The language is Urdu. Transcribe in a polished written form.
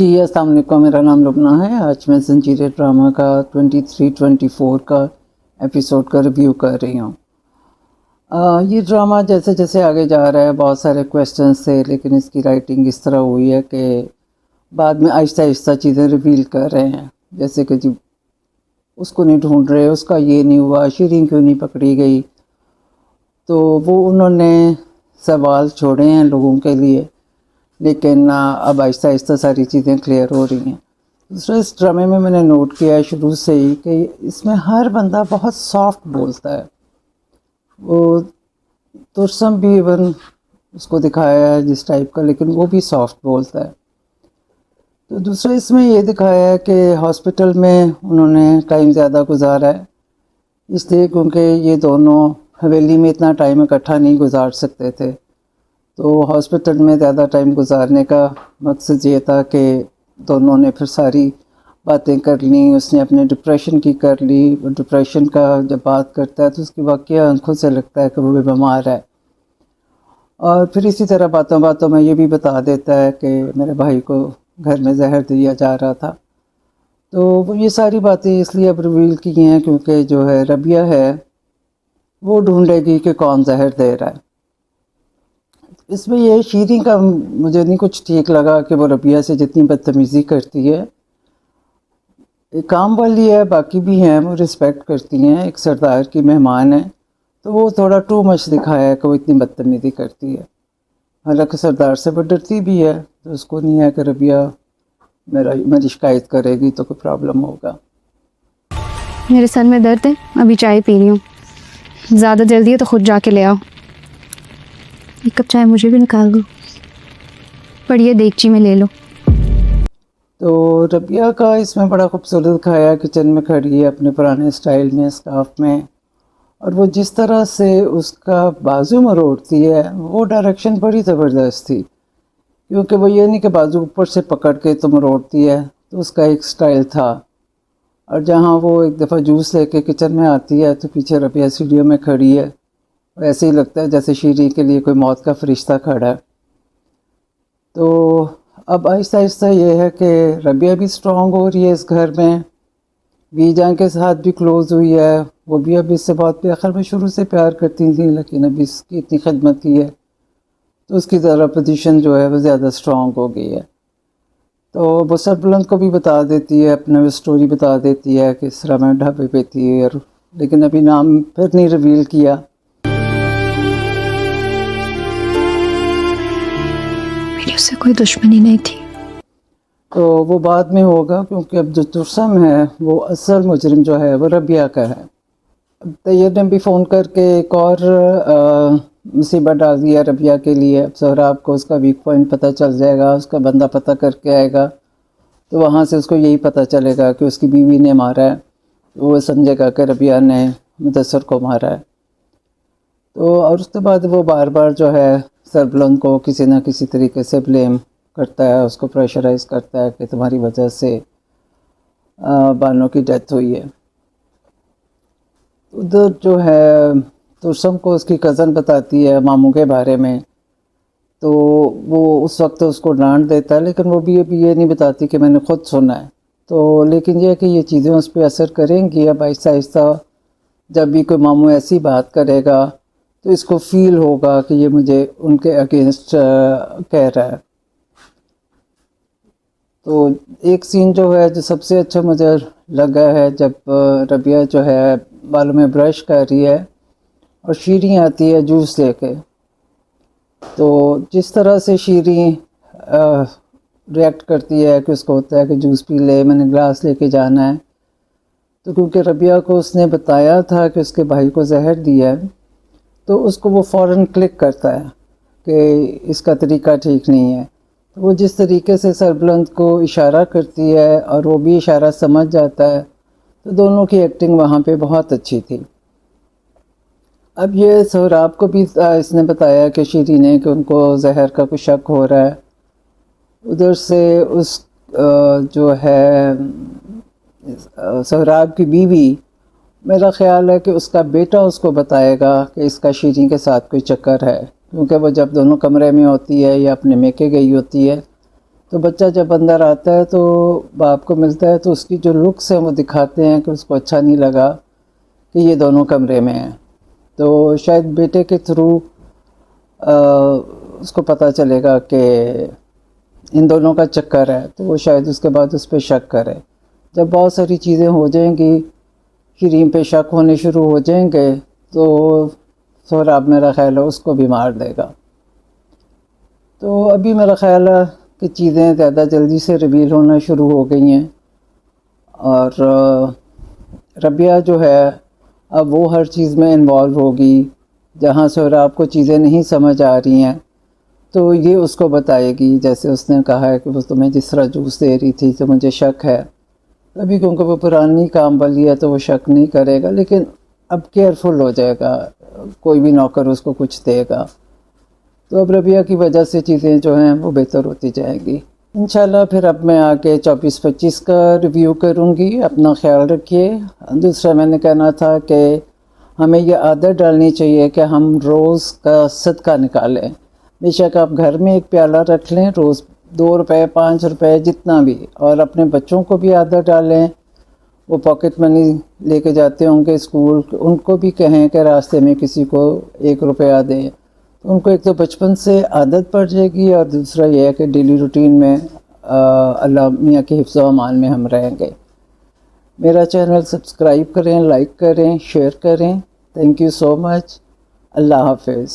جی السلام علیکم، میرا نام لبنہ ہے۔ آج میں زنجیر ڈرامہ کا 23-24 کا ایپیسوڈ کا ریویو کر رہی ہوں۔ یہ ڈرامہ جیسے جیسے آگے جا رہا ہے بہت سارے کویسچنس تھے، لیکن اس کی رائٹنگ اس طرح ہوئی ہے کہ بعد میں آہستہ آہستہ چیزیں ریویل کر رہے ہیں، جیسے کہ جی اس کو نہیں ڈھونڈ رہے، اس کا یہ نہیں ہوا، شیرین کیوں نہیں پکڑی گئی، تو وہ انہوں نے سوال چھوڑے ہیں لوگوں کے لیے، لیکن اب آہستہ آہستہ ساری چیزیں کلیئر ہو رہی ہیں۔ دوسرا اس ڈرامے میں نے نوٹ کیا ہے شروع سے ہی کہ اس میں ہر بندہ بہت سافٹ بولتا ہے، وہ ترسم بھی ایون اس کو دکھایا ہے جس ٹائپ کا، لیکن وہ بھی سافٹ بولتا ہے۔ تو دوسرا اس میں یہ دکھایا ہے کہ ہاسپٹل میں انہوں نے ٹائم زیادہ گزارا ہے، اس لیے کیونکہ یہ دونوں حویلی میں اتنا ٹائم اکٹھا نہیں گزار سکتے تھے، تو ہاسپٹل میں زیادہ ٹائم گزارنے کا مقصد یہ تھا کہ دونوں نے پھر ساری باتیں کر لیں۔ اس نے اپنے ڈپریشن کی کر لی، ڈپریشن کا جب بات کرتا ہے تو اس کی واقعہ آنکھوں سے لگتا ہے کہ وہ بیمار ہے، اور پھر اسی طرح باتوں باتوں میں یہ بھی بتا دیتا ہے کہ میرے بھائی کو گھر میں زہر دیا جا رہا تھا۔ تو وہ یہ ساری باتیں اس لیے اب ریویل کی ہیں کیونکہ جو ہے ربیہ ہے وہ ڈھونڈے گی کہ کون زہر دے رہا ہے۔ اس میں یہ شیرین کا مجھے نہیں کچھ ٹھیک لگا کہ وہ ربیہ سے جتنی بدتمیزی کرتی ہے، ایک کام والی ہے، باقی بھی ہیں وہ رسپیکٹ کرتی ہیں، ایک سردار کی مہمان ہے، تو وہ تھوڑا ٹو مچ دکھایا ہے کہ وہ اتنی بدتمیزی کرتی ہے، حالانکہ سردار سے وہ ڈرتی بھی ہے، تو اس کو نہیں ہے کہ ربیہ میری شکایت کرے گی تو کوئی پرابلم ہوگا۔ میرے سر میں درد ہے، ابھی چائے پی رہی ہوں، زیادہ جلدی ہے تو خود جا کے لے آؤ۔ ایک کپ چائے مجھے بھی نکال دو، پڑھیے دیگچی میں لے لو۔ تو ربیہ کا اس میں بڑا خوبصورت دکھایا، کچن میں کھڑی ہے اپنے پرانے سٹائل میں، اسکارف میں، اور وہ جس طرح سے اس کا بازو مروڑتی ہے وہ ڈائریکشن بڑی زبردست تھی، کیونکہ وہ یہ نہیں کہ بازو اوپر سے پکڑ کے تو مروڑتی ہے، تو اس کا ایک سٹائل تھا۔ اور جہاں وہ ایک دفعہ جوس لے کے کچن میں آتی ہے تو پیچھے ربیہ سیڑھیوں میں کھڑی ہے، ایسے ہی لگتا ہے جیسے شیرین کے لیے کوئی موت کا فرشتہ کھڑا ہے۔ تو اب آہستہ آہستہ یہ ہے کہ ربیہ بھی سٹرونگ ہو رہی ہے اس گھر میں، بی جان کے ساتھ بھی کلوز ہوئی ہے، وہ بھی اب اس سے بہت آخر میں شروع سے پیار کرتی تھیں، لیکن اب اس کی اتنی خدمت کی ہے تو اس کی ذرا پوزیشن جو ہے وہ زیادہ سٹرونگ ہو گئی ہے۔ تو وہ سربلند کو بھی بتا دیتی ہے، اپنا سٹوری بتا دیتی ہے کہ اس طرح میں ڈھابے پہ تھی، اور لیکن ابھی نام پھر نہیں ریویل کیا۔ میری اس سے کوئی دشمنی نہیں تھی۔ تو وہ بعد میں ہوگا، کیونکہ اب جو ترسم ہے وہ اصل مجرم جو ہے وہ ربیہ کا ہے۔ اب طیب نے بھی فون کر کے ایک اور مصیبت ڈال دیا ربیہ کے لیے۔ اب سہراب کو اس کا ویک پوائنٹ پتہ چل جائے گا، اس کا بندہ پتہ کر کے آئے گا، تو وہاں سے اس کو یہی پتہ چلے گا کہ اس کی بیوی نے مارا ہے، وہ سمجھے گا کہ ربیہ نے مدثر کو مارا ہے۔ تو اور اس کے بعد وہ بار بار جو ہے سربلند کو کسی نہ کسی طریقے سے بلیم کرتا ہے، اس کو پریشرائز کرتا ہے کہ تمہاری وجہ سے بانو کی ڈیتھ ہوئی ہے۔ ادھر جو ہے ترسم کو اس کی کزن بتاتی ہے ماموں کے بارے میں، تو وہ اس وقت اس کو ڈانٹ دیتا ہے، لیکن وہ بھی ابھی یہ نہیں بتاتی کہ میں نے خود سنا ہے۔ تو لیکن یہ کہ یہ چیزیں اس پہ اثر کریں گی اب آہستہ آہستہ، جب بھی کوئی ماموں ایسی بات کرے گا تو اس کو فیل ہوگا کہ یہ مجھے ان کے اگینسٹ کہہ رہا ہے۔ تو ایک سین جو ہے جو سب سے اچھا مجھے لگا ہے، جب ربیہ جو ہے بالوں میں برش کر رہی ہے اور شیرین آتی ہے جوس لے کے، تو جس طرح سے شیرین ریئیکٹ کرتی ہے کہ اس کو ہوتا ہے کہ جوس پی لے، میں نے گلاس لے کے جانا ہے، تو کیونکہ ربیہ کو اس نے بتایا تھا کہ اس کے بھائی کو زہر دیا ہے، تو اس کو وہ فوراً کلک کرتا ہے کہ اس کا طریقہ ٹھیک نہیں ہے۔ تو وہ جس طریقے سے سربلند کو اشارہ کرتی ہے اور وہ بھی اشارہ سمجھ جاتا ہے، تو دونوں کی ایکٹنگ وہاں پہ بہت اچھی تھی۔ اب یہ سہراب کو بھی اس نے بتایا کہ شیرین نے کہ ان کو زہر کا کوئی شک ہو رہا ہے، ادھر سے اس جو ہے سہراب کی بیوی، میرا خیال ہے کہ اس کا بیٹا اس کو بتائے گا کہ اس کا شیرین کے ساتھ کوئی چکر ہے، کیونکہ وہ جب دونوں کمرے میں ہوتی ہے یا اپنے میکے گئی ہوتی ہے تو بچہ جب اندر آتا ہے تو باپ کو ملتا ہے تو اس کی جو لکس ہیں وہ دکھاتے ہیں کہ اس کو اچھا نہیں لگا کہ یہ دونوں کمرے میں ہیں. تو شاید بیٹے کے تھرو اس کو پتہ چلے گا کہ ان دونوں کا چکر ہے، تو وہ شاید اس کے بعد اس پہ شک کرے. جب بہت ساری چیزیں ہو جائیں گی، کریم پہ شک ہونے شروع ہو جائیں گے، تو سہراب میرا خیال ہے اس کو بھی مار دے گا. تو ابھی میرا خیال ہے کہ چیزیں زیادہ جلدی سے ریویل ہونا شروع ہو گئی ہیں، اور ربیہ جو ہے اب وہ ہر چیز میں انوالو ہوگی. جہاں سہراب کو چیزیں نہیں سمجھ آ رہی ہیں تو یہ اس کو بتائے گی. جیسے اس نے کہا ہے کہ وہ تمہیں جس طرح جوس دے رہی تھی تو مجھے شک ہے. ابھی کیونکہ وہ پرانی کام والی ہے تو وہ شک نہیں کرے گا، لیکن اب کیئرفل ہو جائے گا. کوئی بھی نوکر اس کو کچھ دے گا تو اب ربیہ کی وجہ سے چیزیں جو ہیں وہ بہتر ہوتی جائیں گی انشاءاللہ. پھر اب میں آگے 24-25 کا ریویو کروں گی. اپنا خیال رکھیے. دوسرا میں نے کہنا تھا کہ ہمیں یہ عادت ڈالنی چاہیے کہ ہم روز کا صدقہ نکالیں. بے شک آپ گھر میں ایک پیالہ رکھ لیں، روز 2 روپے 5 روپے جتنا بھی، اور اپنے بچوں کو بھی عادت ڈالیں. وہ پاکٹ منی لے کے جاتے ہوں گے اسکول، ان کو بھی کہیں کہ راستے میں کسی کو 1 روپیہ دیں. ان کو ایک تو بچپن سے عادت پڑ جائے گی، اور دوسرا یہ ہے کہ ڈیلی روٹین میں اللہ میاں کے حفظ و امان میں ہم رہیں گے. میرا چینل سبسکرائب کریں، لائک کریں، شیئر کریں. تھینک یو سو مچ. اللہ حافظ.